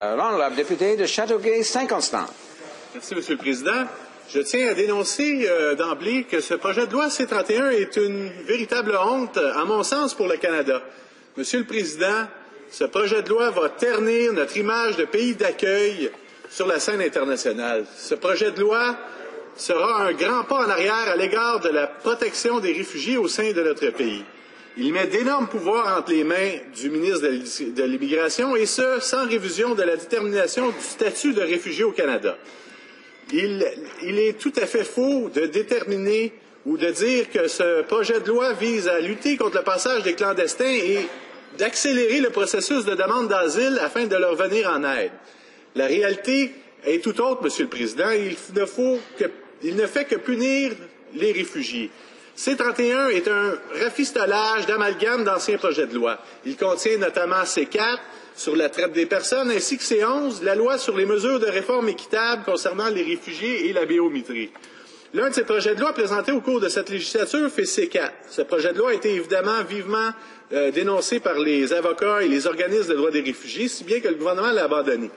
L'honorable député de Châteauguay-Saint-Constant. Merci, Monsieur le Président. Je tiens à dénoncer d'emblée que ce projet de loi C-31 est une véritable honte, à mon sens, pour le Canada. Monsieur le Président, ce projet de loi va ternir notre image de pays d'accueil sur la scène internationale. Ce projet de loi sera un grand pas en arrière à l'égard de la protection des réfugiés au sein de notre pays. Il met d'énormes pouvoirs entre les mains du ministre de l'Immigration, et ce, sans révision de la détermination du statut de réfugié au Canada. Il est tout à fait faux de déterminer ou de dire que ce projet de loi vise à lutter contre le passage des clandestins et d'accélérer le processus de demande d'asile afin de leur venir en aide. La réalité est tout autre, Monsieur le Président. Il ne fait que punir les réfugiés. C-31 est un rafistolage d'amalgame d'anciens projets de loi. Il contient notamment C-4 sur la traite des personnes ainsi que C-11, la loi sur les mesures de réforme équitable concernant les réfugiés et la biométrie. L'un de ces projets de loi présentés au cours de cette législature fait C-4. Ce projet de loi a été évidemment vivement dénoncé par les avocats et les organismes de droits des réfugiés, si bien que le gouvernement l'a abandonné.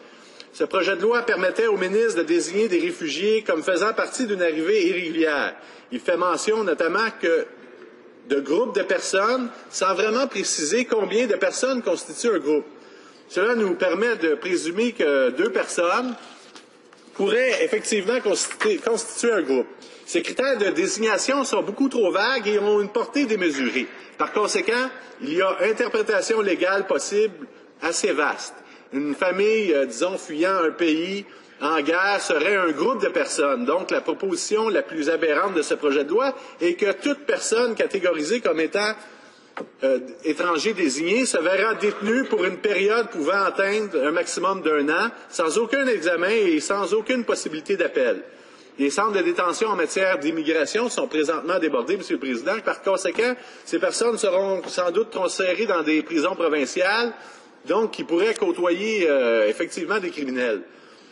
Ce projet de loi permettait au ministre de désigner des réfugiés comme faisant partie d'une arrivée irrégulière. Il fait mention notamment de groupes de personnes sans vraiment préciser combien de personnes constituent un groupe. Cela nous permet de présumer que 2 personnes pourraient effectivement constituer un groupe. Ces critères de désignation sont beaucoup trop vagues et ont une portée démesurée. Par conséquent, il y a interprétation légale possible assez vaste. Une famille, disons, fuyant un pays en guerre serait un groupe de personnes. Donc, la proposition la plus aberrante de ce projet de loi est que toute personne catégorisée comme étant étranger désigné se verra détenu pour une période pouvant atteindre un maximum d'1 an, sans aucun examen et sans aucune possibilité d'appel. Les centres de détention en matière d'immigration sont présentement débordés, Monsieur le Président. Par conséquent, ces personnes seront sans doute transférées dans des prisons provinciales, donc qui pourraient côtoyer effectivement des criminels.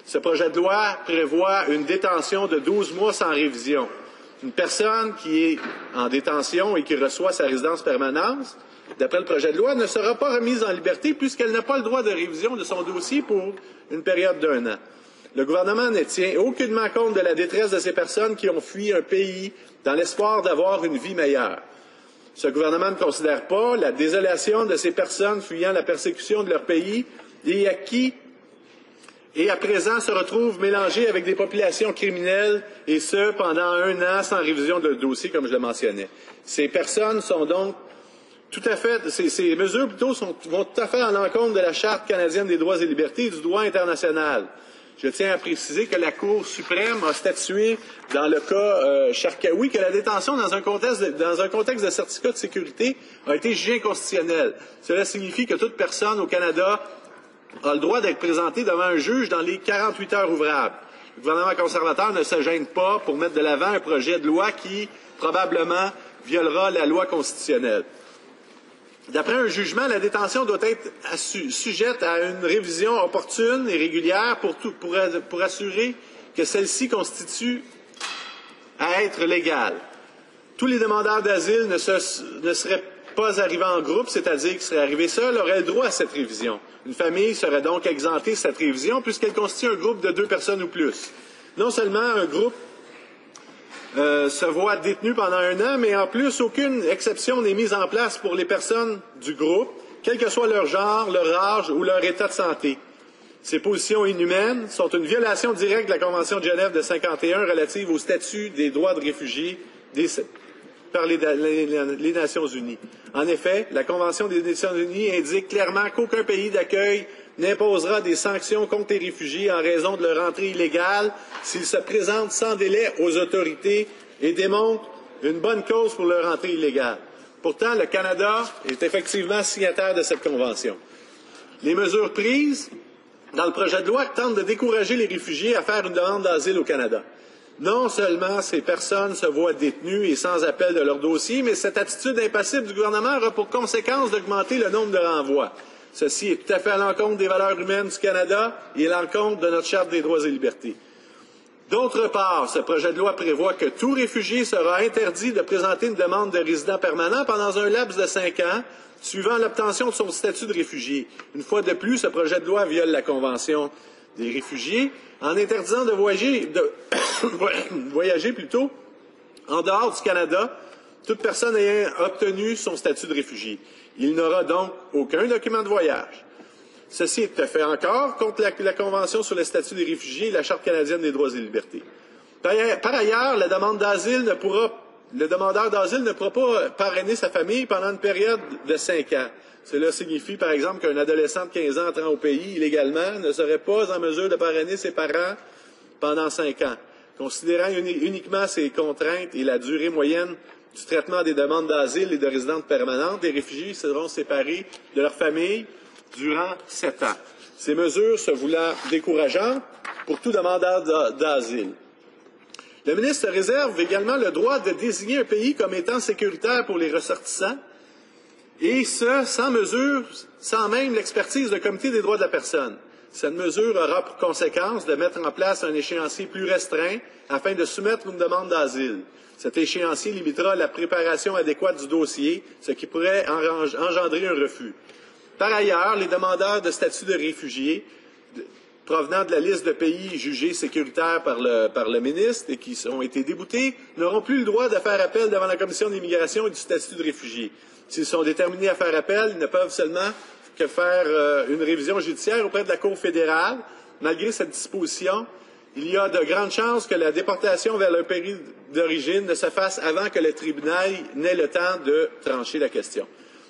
Ce projet de loi prévoit une détention de 12 mois sans révision. Une personne qui est en détention et qui reçoit sa résidence permanente, d'après le projet de loi, ne sera pas remise en liberté puisqu'elle n'a pas le droit de révision de son dossier pour une période d'1 an. Le gouvernement ne tient aucunement compte de la détresse de ces personnes qui ont fui un pays dans l'espoir d'avoir une vie meilleure. Ce gouvernement ne considère pas la désolation de ces personnes fuyant la persécution de leur pays et à présent se retrouvent mélangées avec des populations criminelles, et ce, pendant 1 an, sans révision de dossier, comme je le mentionnais. Ces personnes sont donc ces mesures plutôt vont tout à fait à l'encontre de la Charte canadienne des droits et libertés et du droit international. Je tiens à préciser que la Cour suprême a statué dans le cas Charkaoui que la détention dans un contexte de certificat de sécurité a été jugée inconstitutionnelle. Cela signifie que toute personne au Canada a le droit d'être présentée devant un juge dans les 48 heures ouvrables. Le gouvernement conservateur ne se gêne pas pour mettre de l'avant un projet de loi qui, probablement, violera la loi constitutionnelle. D'après un jugement, la détention doit être sujette à une révision opportune et régulière pour assurer que celle-ci constitue à être légale. Tous les demandeurs d'asile ne seraient pas arrivés en groupe, c'est-à-dire qu'ils seraient arrivés seuls, auraient le droit à cette révision. Une famille serait donc exemptée de cette révision puisqu'elle constitue un groupe de 2 personnes ou plus. Non seulement un groupe se voit détenu pendant 1 an, mais en plus, aucune exception n'est mise en place pour les personnes du groupe, quel que soit leur genre, leur âge ou leur état de santé. Ces positions inhumaines sont une violation directe de la Convention de Genève de 1951 relative au statut des droits de réfugiés par les Nations unies. En effet, la Convention des Nations unies indique clairement qu'aucun pays d'accueil n'imposera des sanctions contre les réfugiés en raison de leur entrée illégale s'ils se présentent sans délai aux autorités et démontrent une bonne cause pour leur entrée illégale. Pourtant, le Canada est effectivement signataire de cette convention. Les mesures prises dans le projet de loi tentent de décourager les réfugiés à faire une demande d'asile au Canada. Non seulement ces personnes se voient détenues et sans appel de leur dossier, mais cette attitude impassible du gouvernement aura pour conséquence d'augmenter le nombre de renvois. Ceci est tout à fait à l'encontre des valeurs humaines du Canada et à l'encontre de notre Charte des droits et libertés. D'autre part, ce projet de loi prévoit que tout réfugié sera interdit de présenter une demande de résident permanent pendant un laps de 5 ans, suivant l'obtention de son statut de réfugié. Une fois de plus, ce projet de loi viole la Convention des réfugiés en interdisant de voyager plutôt en dehors du Canada toute personne ayant obtenu son statut de réfugié. Il n'aura donc aucun document de voyage. Ceci est fait encore contre la Convention sur le statut des réfugiés et la Charte canadienne des droits et libertés. Par ailleurs, le demandeur d'asile ne pourra pas parrainer sa famille pendant une période de 5 ans. Cela signifie, par exemple, qu'un adolescent de 15 ans entrant au pays illégalement ne serait pas en mesure de parrainer ses parents pendant 5 ans. Considérant uniquement ces contraintes et la durée moyenne du traitement des demandes d'asile et de résidence permanente, les réfugiés seront séparés de leur famille durant 7 ans. Ces mesures se voulant décourageantes pour tout demandeur d'asile. Le ministre réserve également le droit de désigner un pays comme étant sécuritaire pour les ressortissants, et ce, sans même l'expertise du Comité des droits de la personne. Cette mesure aura pour conséquence de mettre en place un échéancier plus restreint afin de soumettre une demande d'asile. Cet échéancier limitera la préparation adéquate du dossier, ce qui pourrait engendrer un refus. Par ailleurs, les demandeurs de statut de réfugiés provenant de la liste de pays jugés sécuritaires par le ministre et qui ont été déboutés n'auront plus le droit de faire appel devant la Commission d'immigration et du statut de réfugié. S'ils sont déterminés à faire appel, ils ne peuvent seulement que faire une révision judiciaire auprès de la Cour fédérale. Malgré cette disposition, il y a de grandes chances que la déportation vers leur pays d'origine ne se fasse avant que le tribunal n'ait le temps de trancher la question.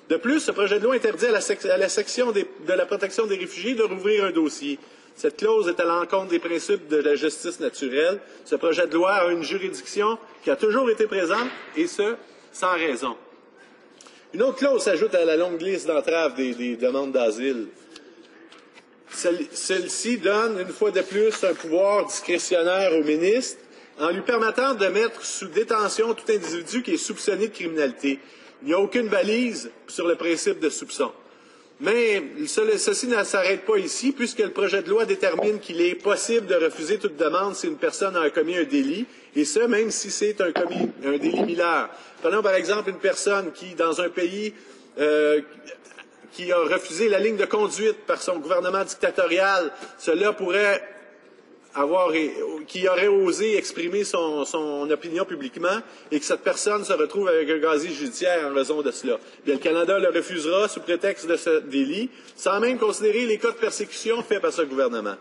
De plus, ce projet de loi interdit à la section de la protection des réfugiés de rouvrir un dossier. Cette clause est à l'encontre des principes de la justice naturelle. Ce projet de loi a une juridiction qui a toujours été présente, et ce, sans raison. Une autre clause s'ajoute à la longue liste d'entraves des demandes d'asile. Celle-ci donne, une fois de plus, un pouvoir discrétionnaire au ministre en lui permettant de mettre sous détention tout individu qui est soupçonné de criminalité. Il n'y a aucune balise sur le principe de soupçon. Mais ceci ne s'arrête pas ici, puisque le projet de loi détermine qu'il est possible de refuser toute demande si une personne a commis un délit, et ce, même si c'est un délit mineur. Prenons par exemple une personne qui, dans un pays qui a refusé la ligne de conduite par son gouvernement dictatorial, cela pourrait qui aurait osé exprimer son opinion publiquement et que cette personne se retrouve avec un casier judiciaire en raison de cela. Bien, le Canada le refusera sous prétexte de ce délit, sans même considérer les cas de persécution faits par ce gouvernement.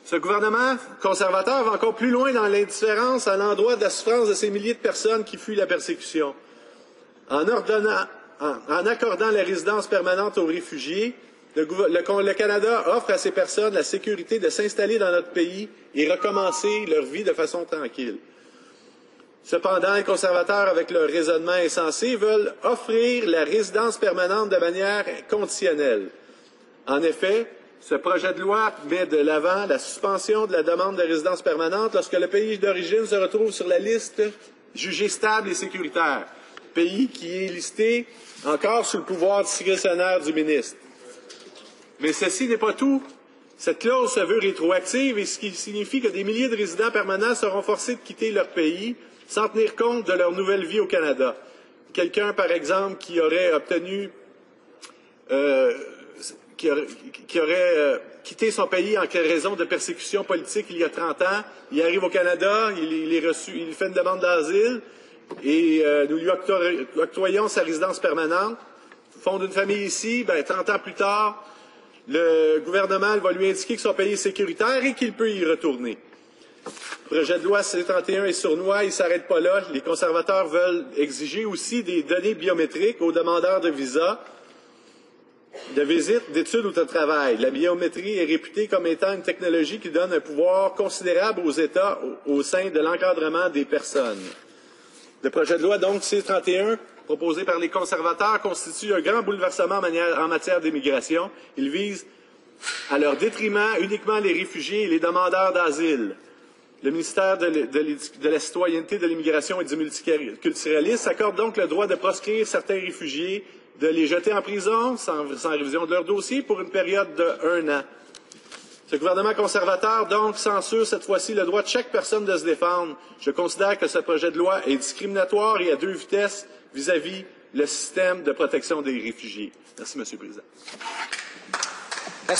Ce gouvernement conservateur va encore plus loin dans l'indifférence à l'endroit de la souffrance de ces milliers de personnes qui fuient la persécution. En accordant la résidence permanente aux réfugiés, le Canada offre à ces personnes la sécurité de s'installer dans notre pays et recommencer leur vie de façon tranquille. Cependant, les conservateurs, avec leur raisonnement insensé, veulent offrir la résidence permanente de manière conditionnelle. En effet, ce projet de loi met de l'avant la suspension de la demande de résidence permanente lorsque le pays d'origine se retrouve sur la liste jugée stable et sécuritaire, pays qui est listé encore sous le pouvoir discrétionnaire du ministre. Mais ceci n'est pas tout. Cette clause se veut rétroactive, ce qui signifie que des milliers de résidents permanents seront forcés de quitter leur pays sans tenir compte de leur nouvelle vie au Canada. Quelqu'un, par exemple, qui aurait obtenu, qui aurait quitté son pays en raison de persécutions politiques il y a 30 ans, il arrive au Canada, il est reçu, il fait une demande d'asile et nous lui octroyons sa résidence permanente, fonde une famille ici, 30 ans plus tard, le gouvernement va lui indiquer que son pays est sécuritaire et qu'il peut y retourner. Le projet de loi C-31 est sournois, il ne s'arrête pas là. Les conservateurs veulent exiger aussi des données biométriques aux demandeurs de visa, de visite, d'études ou de travail. La biométrie est réputée comme étant une technologie qui donne un pouvoir considérable aux États au sein de l'encadrement des personnes. Le projet de loi, donc, C-31, proposé par les conservateurs, constitue un grand bouleversement en matière d'immigration. Il vise, à leur détriment, uniquement les réfugiés et les demandeurs d'asile. Le ministère de la Citoyenneté, de l'Immigration et du Multiculturalisme s'accorde donc le droit de proscrire certains réfugiés, de les jeter en prison sans révision de leur dossier pour une période de 1 an. Ce gouvernement conservateur, donc, censure cette fois-ci le droit de chaque personne de se défendre. Je considère que ce projet de loi est discriminatoire et à deux vitesses vis-à-vis le système de protection des réfugiés. Merci, M. le Président.